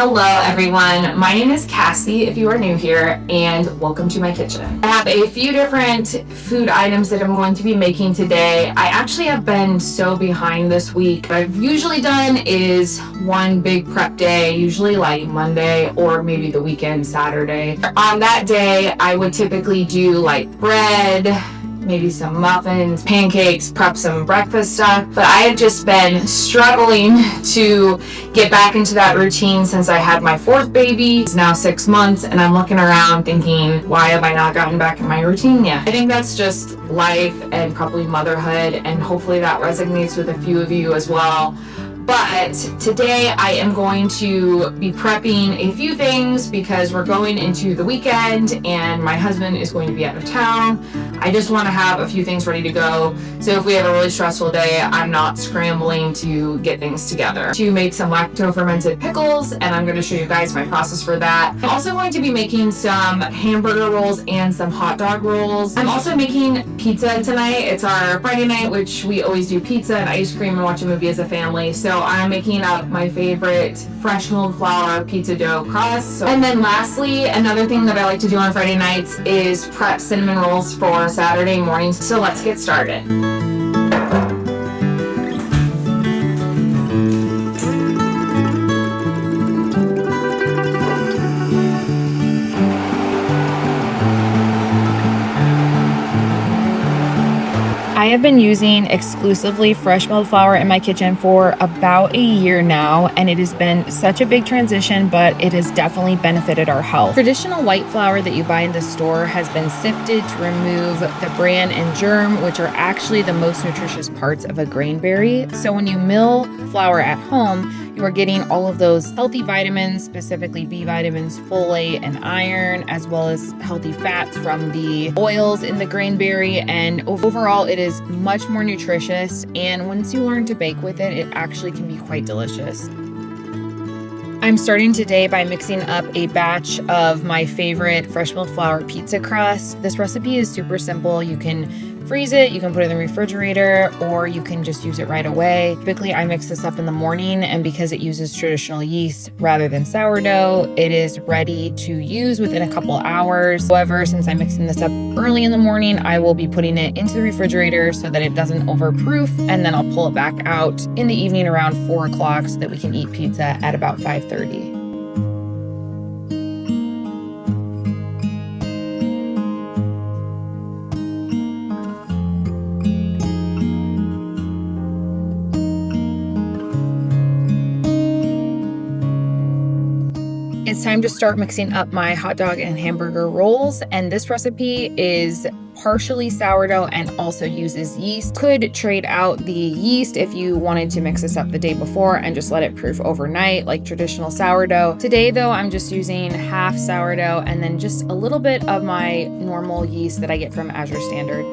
Hello everyone, my name is Cassie if you are new here, and welcome to my kitchen. I have a few different food items that I'm going to be making today. I actually have been so behind this week. What I've usually done is one big prep day, usually like Monday or maybe the weekend, Saturday. On that day, I would typically do like bread, maybe some muffins, pancakes, prep some breakfast stuff. But I have just been struggling to get back into that routine since I had my fourth baby. It's now 6 months, and I'm looking around thinking, why have I not gotten back in my routine yet? I think that's just life and probably motherhood, and hopefully that resonates with a few of you as well. But today I am going to be prepping a few things because we're going into the weekend and my husband is going to be out of town. I just want to have a few things ready to go. So if we have a really stressful day, I'm not scrambling to get things together. To make some lacto fermented pickles, and I'm going to show you guys my process for that. I'm also going to be making some hamburger rolls and some hot dog rolls. I'm also making pizza tonight. It's our Friday night, which we always do pizza and ice cream and watch a movie as a family. So I'm making up my favorite fresh milled flour pizza dough crust. And then lastly, another thing that I like to do on Friday nights is prep cinnamon rolls for Saturday mornings. So let's get started. I have been using exclusively fresh milled flour in my kitchen for about a year now, and it has been such a big transition, but it has definitely benefited our health. Traditional white flour that you buy in the store has been sifted to remove the bran and germ, which are actually the most nutritious parts of a grainberry. So when you mill flour at home, you are getting all of those healthy vitamins, specifically B vitamins, folate, and iron, as well as healthy fats from the oils in the grainberry. And overall, it is much more nutritious. And once you learn to bake with it, it actually can be quite delicious. I'm starting today by mixing up a batch of my favorite fresh milled flour pizza crust. This recipe is super simple. You can freeze it, you can put it in the refrigerator, or you can just use it right away. Typically, I mix this up in the morning, and because it uses traditional yeast rather than sourdough, it is ready to use within a couple hours. However, since I'm mixing this up early in the morning, I will be putting it into the refrigerator so that it doesn't overproof, and then I'll pull it back out in the evening around 4 o'clock so that we can eat pizza at about 5:30. It's time to start mixing up my hot dog and hamburger rolls, and this recipe is partially sourdough and also uses yeast. Could trade out the yeast if you wanted to mix this up the day before and just let it proof overnight like traditional sourdough. Today though, I'm just using half sourdough and then just a little bit of my normal yeast that I get from Azure Standard.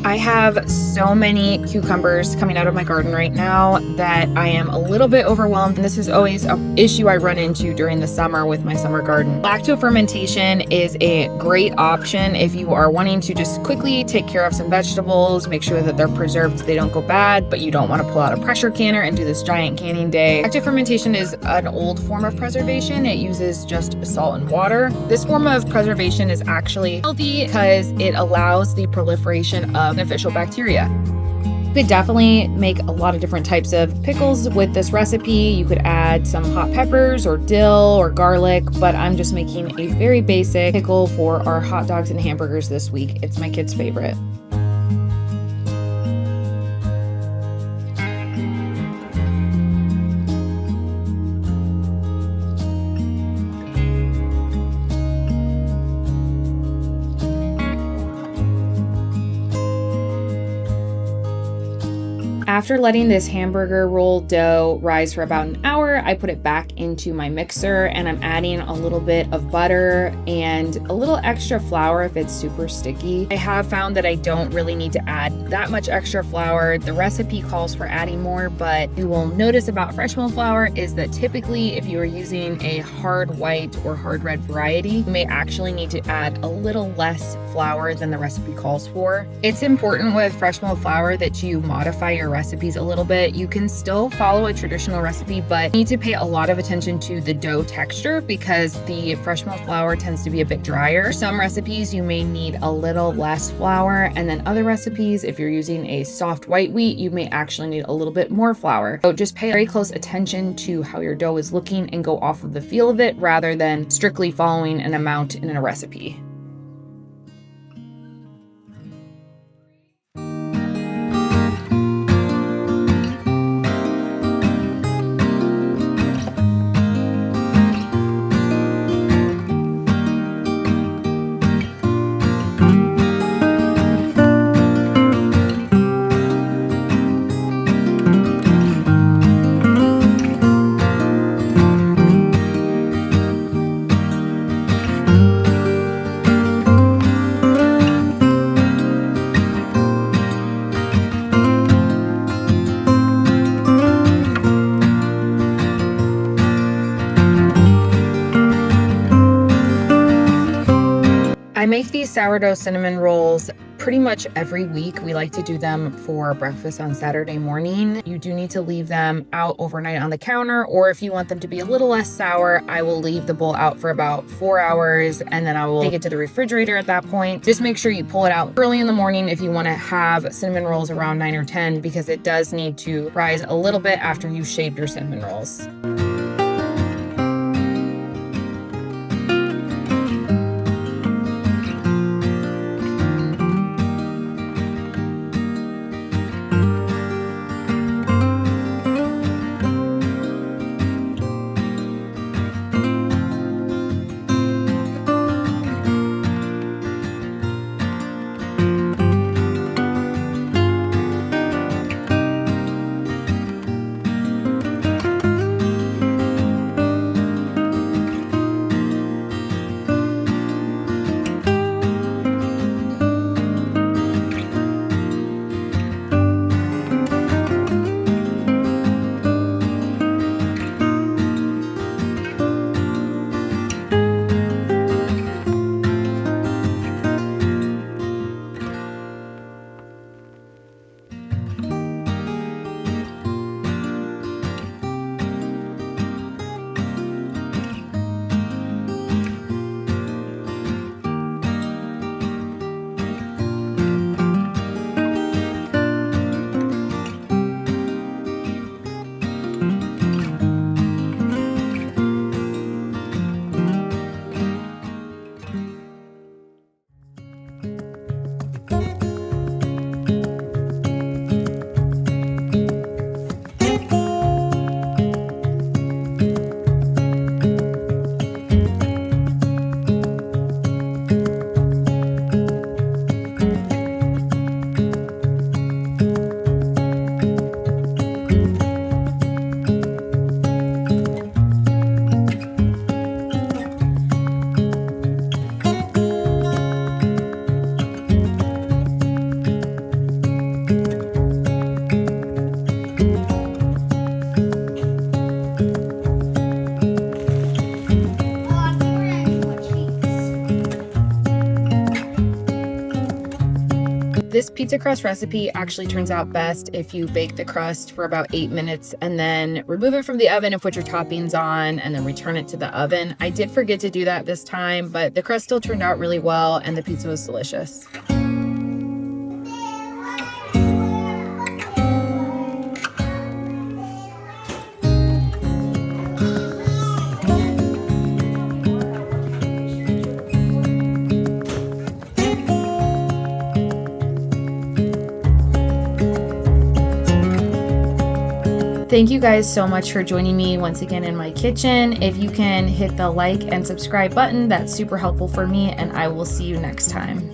I have so many cucumbers coming out of my garden right now that I am a little bit overwhelmed. And this is always an issue I run into during the summer with my summer garden. Lacto fermentation is a great option if you are wanting to just quickly take care of some vegetables, make sure that they're preserved so they don't go bad, but you don't want to pull out a pressure canner and do this giant canning day. Lacto fermentation is an old form of preservation. It uses just salt and water. This form of preservation is actually healthy because it allows the proliferation of beneficial bacteria. You could definitely make a lot of different types of pickles with this recipe. You could add some hot peppers or dill or garlic, but I'm just making a very basic pickle for our hot dogs and hamburgers this week. It's my kids' favorite. After letting this hamburger roll dough rise for about an hour, I put it back into my mixer and I'm adding a little bit of butter and a little extra flour if it's super sticky. I have found that I don't really need to add that much extra flour. The recipe calls for adding more, but you will notice about fresh milled flour is that typically if you are using a hard white or hard red variety, you may actually need to add a little less flour than the recipe calls for. It's important with fresh milled flour that you modify your recipes a little bit. You can still follow a traditional recipe, but you need to pay a lot of attention to the dough texture because the fresh milled flour tends to be a bit drier. Some recipes you may need a little less flour, and then other recipes, if you're using a soft white wheat, you may actually need a little bit more flour. So just pay very close attention to how your dough is looking and go off of the feel of it rather than strictly following an amount in a recipe. I make these sourdough cinnamon rolls pretty much every week. We like to do them for breakfast on Saturday morning. You do need to leave them out overnight on the counter, or if you want them to be a little less sour, I will leave the bowl out for about 4 hours and then I will take it to the refrigerator at that point. Just make sure you pull it out early in the morning if you want to have cinnamon rolls around 9 or 10 because it does need to rise a little bit after you've shaved your cinnamon rolls. This pizza crust recipe actually turns out best if you bake the crust for about 8 minutes and then remove it from the oven and put your toppings on and then return it to the oven. I did forget to do that this time, but the crust still turned out really well and the pizza was delicious. Thank you guys so much for joining me once again in my kitchen. If you can hit the like and subscribe button, that's super helpful for me, and I will see you next time.